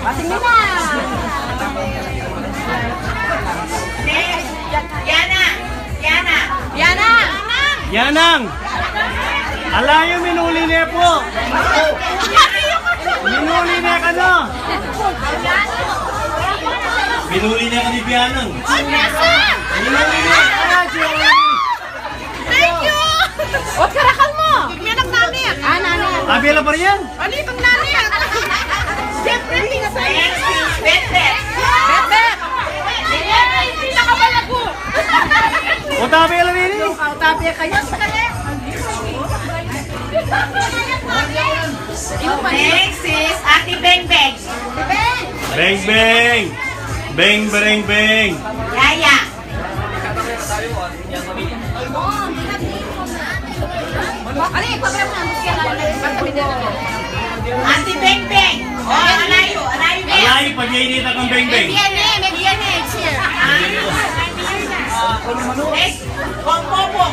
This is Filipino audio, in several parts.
Sige na. Yana! Yana! Yana. Yanang! Alayo, minuli niya po! Minuli niya ka na! Minuli niya ka ni Bianang! Minuli niya! Thank you! O, karakal mo! May nagnanit! Ah, nanit! Abela pa rin yan? Ano itong nanit? Siyempre, pinasaya! Bet-bet! Bet! Pinakabalago! O tabi alam yun eh! Tabi kayo sa kanya! Next is Ate Beng Beng. Beng beng! Beng beng beng! Yaya. Ano yung program mo? Ate Beng Beng. Oh, alayo. Alayo na yan. Alayo, pag-iinita kang beng beng! May DNA, it's here. Next, Popo. Opo, opo!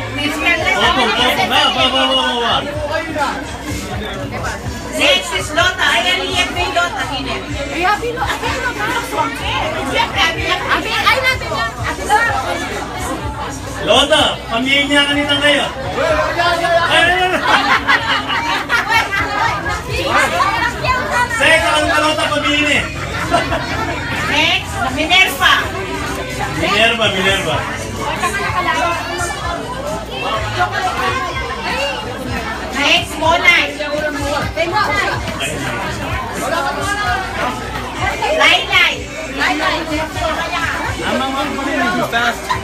Next is Lota. Ayan, liyak mo yung Lota. Hinip. Ay, abilo ka. Siyempre, abiyak. Ay, natin lang. Lota, pamilya niya kanina kayo! Ay! Seka, ang kalota pamilya niya! Next, Minerva. Minerva! Next, Monay. Laylay. Amang ang pamilya!